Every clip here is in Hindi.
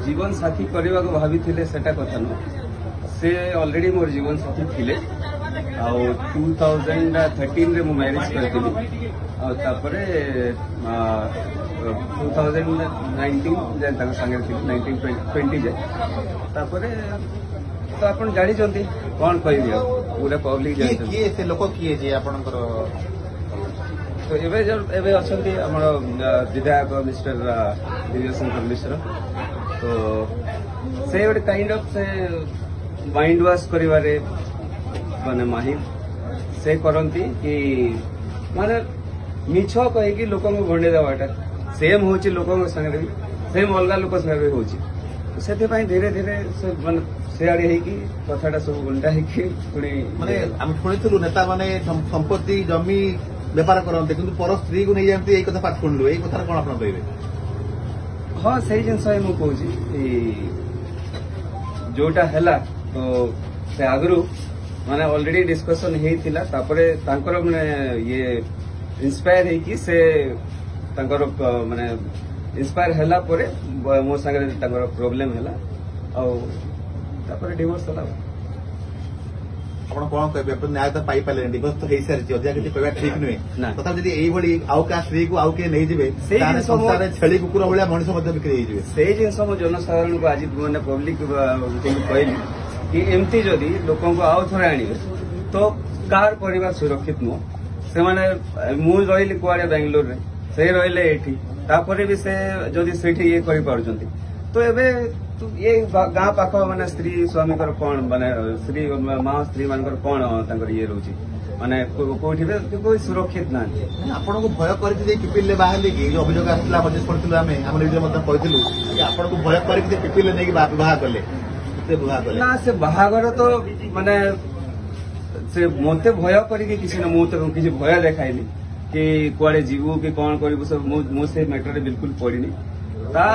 जीवन साथी करने को भाभी सेटा कथा नुह से ऑलरेडी मोर जीवन साथी थिले 2013 रे मु मैरिज करथिली तापरे 2019 जे ताको संगे थी 1920 जे तापरे तो आपण जानि चंती कोन कहबी पूरा पब्लिक जानि किए से लोक किए जे आपनकर तो एबे अछंती हमर विधायक मिस्टर दिव्य शंकर मिश्र तो से गोटे काइंड ऑफ से माइंड वॉश करिवारे माने माहिर से करती कि माने मिछ कहीकि लोक भंडे देवाटा सेम होची लोक संगे भी सेम अलग लोक संगे होची से धीरे धीरे से माने से आड़े हेकी कथाटा सब उल्टा हेकी पुणी माने हम शुणिथिलु नेता माने संपत्ति जमी व्यापार करते किंतु पर स्त्री को नहीं जानते यही कथा पाठ शुणलु यही कथा कौन आप कहबे हाँ से जिनस मु कहूँ जोटा हैला तो से आगु माने ऑलरेडी डिस्कशन हेतिला तापरे तांकर माने ये इंस्पायर है कि से तांकर माने इंस्पायर हैला परे मो संगे तांकर प्रॉब्लम हैला आ तापरे डिवोर्स होला आपण कौन कहबे अपन न्याय तो पाई पाले डिवोर्स तो हेई सारी अधिया किछि कहबा ठीक नुहे तथा जदी एई भली आउ का स्त्री को आउ के नहीं जिवे तारे संसार छेली कुकुर भलिया मनुष्य मध्य बिक्री हेई जिवे से जिंस मो जनसाधारण को आज माने पब्लिक कहली कि एमती जदि लोकों को आउ थरे आनिबे तो कार परिवार सुरक्षित नुह से माने मु रहिली कुआडे बेंगलोर रे से रहिले एठी तापरे भी से जदि सेठी ये करि पारुचंती तो एबे ये गाँ पाख माने स्त्री स्वामी कौन माने स्त्री माँ स्त्री मानकर कौन तांकर ये रोची माने कोठी कोई सुरक्षित ना आपण को भय करके पिपिल बाहर कि अभियोग आसला मजे पड़थिलु आमे हम वीडियो मतलब कहथिलु कि आपण को भय करके पिपिल नै कि विवाह करले ना से बाहागर तो माने से मते भय करके किसी न मु तो किसी भय देखाइली कि कुआडे जीवू कि कौन करू सब मो से मैटर बिल्कुल पड़नी ता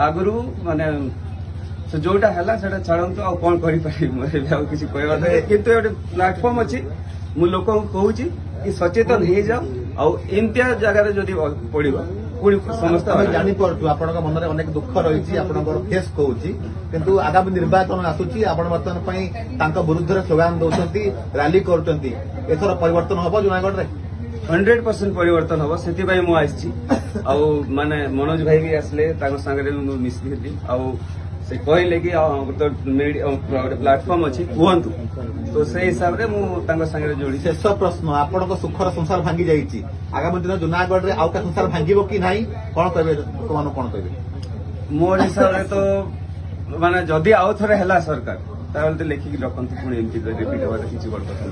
आगु माने जोटा है छाड़ू आ कौन कर किसी कहवा किंतु गोटे प्लाटफर्म अच्छी मु लोक कहूँ कि सचेतन हो जाओ आमतिया जगार जदि पड़ो पुणी समस्त जापर मन में अनेक दुख रही फेस कहूँ किंतु आगामी निर्वाचन आसूची बर्तमान विरुद्ध स्लोगान दौरान रैली कर परिवर्तन हम जूनागढ़ में 100% परिवर्तन हम से माने मनोज भाई भी आसले सागर मिसली से कहले कि तो प्लाटफर्म अच्छी कहतु तो से हिसाब से मुझे जोड़ी शेष प्रश्न आपण सुखर संसार भांगी जाइए आगामी दिन जूनागढ़ में आउ का संसार भांगो कि ना कौन कहे कौन कहे मोर हिसाब से तो माने जदि आउ थे सरकार तो लिखिकी रखती पुणी एमती रिपीट हमारे किसी बड़ कथा